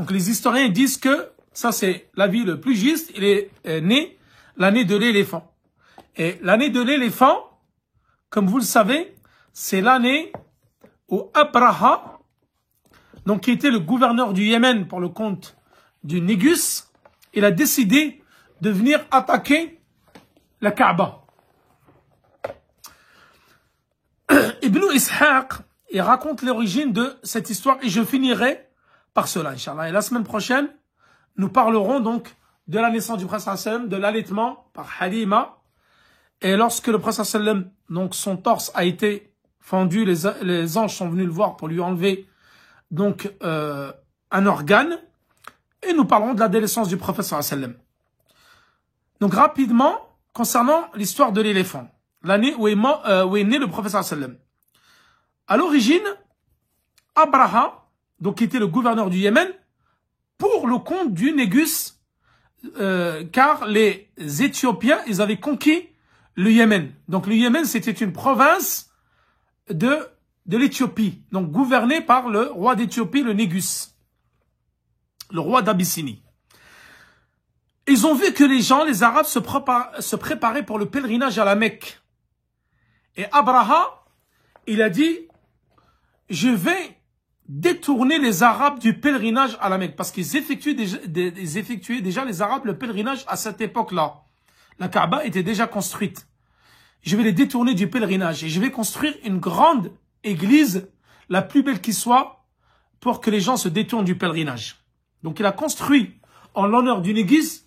Donc les historiens disent que, ça c'est l'avis le plus juste, il est né l'année de l'éléphant. Et l'année de l'éléphant, comme vous le savez, c'est l'année où Abraha, donc qui était le gouverneur du Yémen pour le compte du Négus, il a décidé de venir attaquer la Kaaba. Ibn Ishaq, il raconte l'origine de cette histoire et je finirai par cela, Inch'Allah. Et la semaine prochaine, nous parlerons donc de la naissance du Prophète sallam, de l'allaitement par Halima. Et lorsque le Prophète sallam, donc son torse a été fendu, les anges sont venus le voir pour lui enlever donc un organe. Et nous parlerons de la naissance du Prophète sallam. Donc rapidement, concernant l'histoire de l'éléphant, l'année où est né le Prophète sallam. À l'origine, Abraha, donc qui était le gouverneur du Yémen, pour le compte du Négus, car les Éthiopiens, ils avaient conquis le Yémen. Donc le Yémen, c'était une province de l'Éthiopie, donc gouvernée par le roi d'Éthiopie, le Négus, le roi d'Abyssinie. Ils ont vu que les gens, les Arabes, se préparaient pour le pèlerinage à la Mecque. Et Abraha, il a dit, je vais détourner les Arabes du pèlerinage à la Mecque. Parce qu'ils effectuaient déjà les Arabes le pèlerinage à cette époque-là. La Kaaba était déjà construite. Je vais les détourner du pèlerinage. Et je vais construire une grande église, la plus belle qui soit, pour que les gens se détournent du pèlerinage. Donc il a construit, en l'honneur du Négus,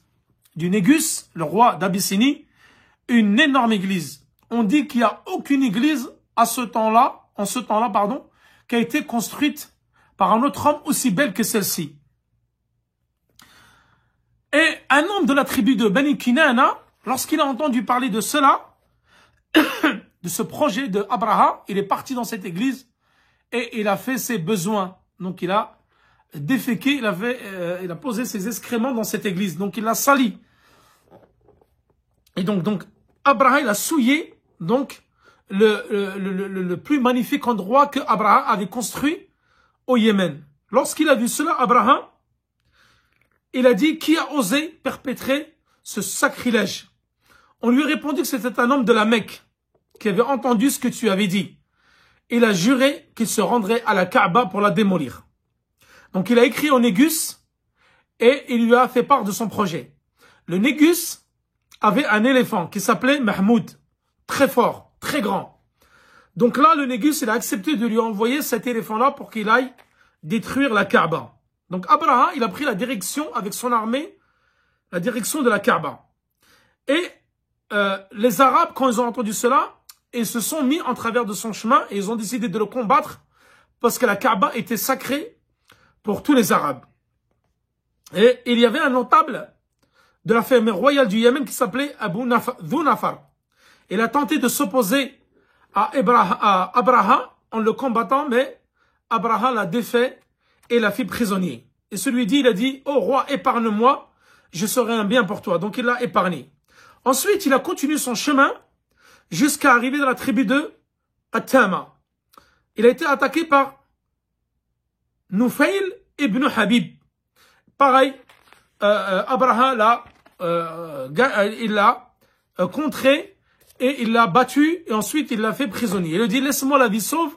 le roi d'Abyssinie, une énorme église. On dit qu'il n'y a aucune église en ce temps-là, qui a été construite par un autre homme aussi belle que celle-ci. Et un homme de la tribu de Bani Kinana, lorsqu'il a entendu parler de cela, de ce projet de Abraha, il est parti dans cette église et il a fait ses besoins. Donc il a déféqué, il a posé ses excréments dans cette église. Donc il l'a sali. Et donc Abraha, il a souillé donc le plus magnifique endroit que Abraha avait construit au Yémen. Lorsqu'il a vu cela, Abraha, il a dit, qui a osé perpétrer ce sacrilège? On lui a répondu que c'était un homme de la Mecque qui avait entendu ce que tu avais dit. Il a juré qu'il se rendrait à la Kaaba pour la démolir. Donc il a écrit au Négus et il lui a fait part de son projet. Le Négus avait un éléphant qui s'appelait Mahmoud, très fort, très grand. Donc là, le Négus, il a accepté de lui envoyer cet éléphant-là pour qu'il aille détruire la Kaaba. Donc Abraha, il a pris la direction avec son armée, la direction de la Kaaba. Et les Arabes, quand ils ont entendu cela, ils se sont mis en travers de son chemin et ils ont décidé de le combattre parce que la Kaaba était sacrée pour tous les Arabes. Et il y avait un notable de la famille royale du Yémen qui s'appelait Dhu Nafar. Il a tenté de s'opposer à Abraha en le combattant, mais Abraha l'a défait et l'a fait prisonnier. Et celui-ci, il a dit, oh roi, épargne-moi, je serai un bien pour toi. Donc il l'a épargné. Ensuite, il a continué son chemin jusqu'à arriver dans la tribu de At-Tama. Il a été attaqué par Nufayl ibn Habib. Pareil, Abraha il l'a contré et il l'a battu et ensuite il l'a fait prisonnier. Il lui dit, laisse-moi la vie sauve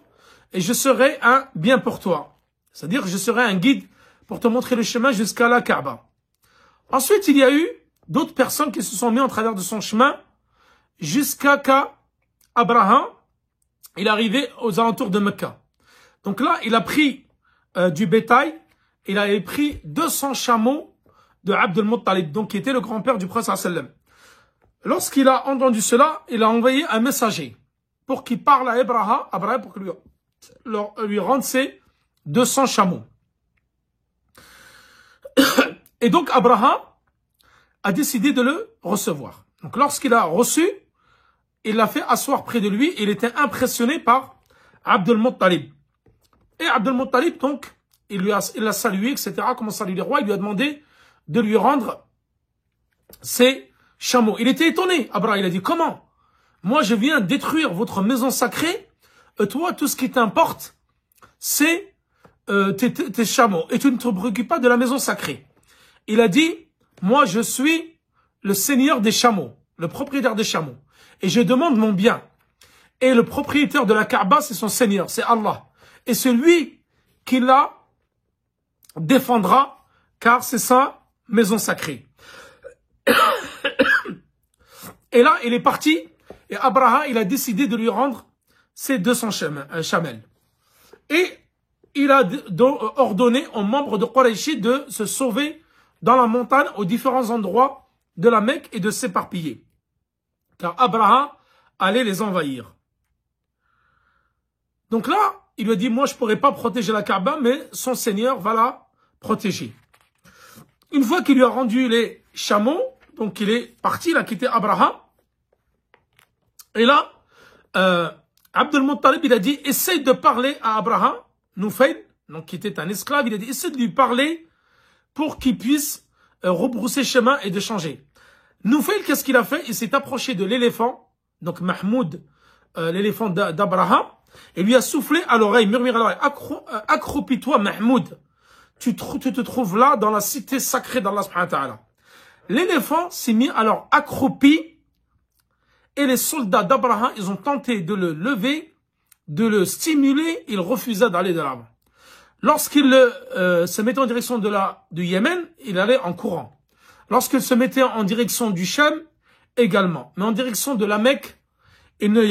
et je serai un bien pour toi. C'est-à-dire que je serai un guide pour te montrer le chemin jusqu'à la Kaaba. Ensuite, il y a eu d'autres personnes qui se sont mis en travers de son chemin jusqu'à qu'Abraham, il est arrivé aux alentours de Mecca. Donc là, il a pris du bétail, il avait pris 200 chameaux de Abd al-Muttalib, donc qui était le grand-père du prophète sallam. Lorsqu'il a entendu cela, il a envoyé un messager pour qu'il parle à Abraham pour qu'il lui rende ses 200 chameaux. Et donc Abraham a décidé de le recevoir. Donc lorsqu'il a reçu, il l'a fait asseoir près de lui et il était impressionné par Abd al-Muttalib. Et Abd al-Muttalib, donc, il l'a salué, etc. Comment saluer les rois, il lui a demandé de lui rendre ses chameaux. Il était étonné, Abraham, il a dit, comment? Moi, je viens détruire votre maison sacrée, et toi, tout ce qui t'importe, c'est tes chameaux et tu ne te préoccupes pas de la maison sacrée. Il a dit, moi je suis le seigneur des chameaux, le propriétaire des chameaux, et je demande mon bien. Et le propriétaire de la Kaaba, c'est son seigneur, c'est Allah. Et celui qui la défendra, car c'est sa maison sacrée. Et là, il est parti, et Abraha, il a décidé de lui rendre ses 200 chamels. Et il a ordonné aux membres de Quraysh de se sauver dans la montagne aux différents endroits de la Mecque et de s'éparpiller. Car Abraha allait les envahir. Donc là, il lui a dit, moi je ne pourrais pas protéger la Kaaba, mais son Seigneur va la protéger. Une fois qu'il lui a rendu les chameaux, donc il est parti, il a quitté Abraha. Et là, Abdul Muttalib, il a dit, essaye de parler à Abraha, Nufayl, donc qui était un esclave, il a dit, essaye de lui parler pour qu'il puisse rebrousser chemin et de changer. Nufayl, qu'est-ce qu'il a fait? Il s'est approché de l'éléphant, donc Mahmoud, l'éléphant d'Abraha, et lui a soufflé à l'oreille, murmuré à l'oreille, accroupis-toi Mahmoud, tu te trouves là dans la cité sacrée d'Allah subhanahu wa ta'ala. L'éléphant s'est mis alors accroupi, et les soldats d'Abraha, ils ont tenté de le lever, de le stimuler, il refusa d'aller de l'avant. Lorsqu'il se mettait en direction du Yémen, il allait en courant. Lorsqu'il se mettait en direction du Sham, également. Mais en direction de la Mecque, il ne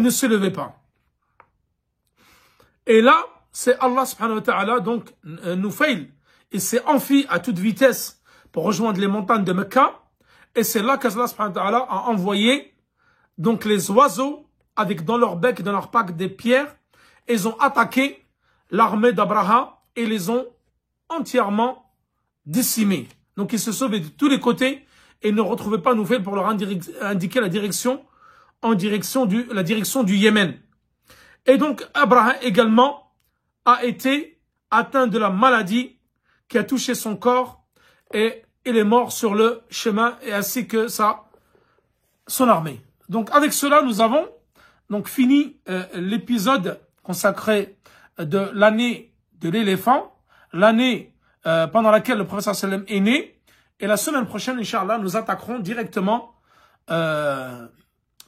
se levait pas. Et là, c'est Allah subhanahu wa ta'ala, donc Nufayl, il s'est enfui à toute vitesse pour rejoindre les montagnes de Mecca. Et c'est là qu'Allah subhanahu wa ta'ala a envoyé donc les oiseaux avec dans leur bec, dans leur pack des pierres. Et ils ont attaqué l'armée d'Abraha et les ont entièrement décimés. Donc ils se sauvaient de tous les côtés et ne retrouvaient pas Nufayl pour leur indiquer la direction la direction du Yémen. Et donc Abraha également a été atteint de la maladie qui a touché son corps et il est mort sur le chemin et ainsi que son armée. Donc avec cela, nous avons donc fini l'épisode consacré de l'année de l'éléphant, l'année pendant laquelle le prophète sallam est né. Et la semaine prochaine, Inch'Allah, nous attaquerons directement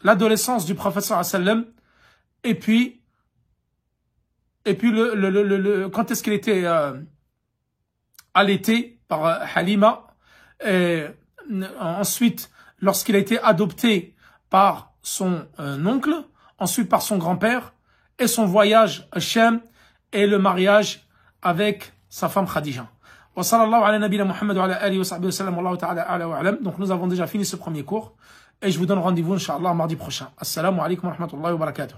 l'adolescence du prophète sallam et puis quand est-ce qu'il était allaité par Halima. Et ensuite, lorsqu'il a été adopté par son oncle, ensuite par son grand-père, et son voyage à Sham, et le mariage avec sa femme Khadija. Wa sallallahu ala nabina Muhammad wa ala alihi wa sahbihi wa sallam, wallahu ta'ala a'la wa a'lam. Donc nous avons déjà fini ce premier cours, et je vous donne rendez-vous, Inch'Allah, mardi prochain. Assalamu alaikum wa rahmatullahi wa barakatuh.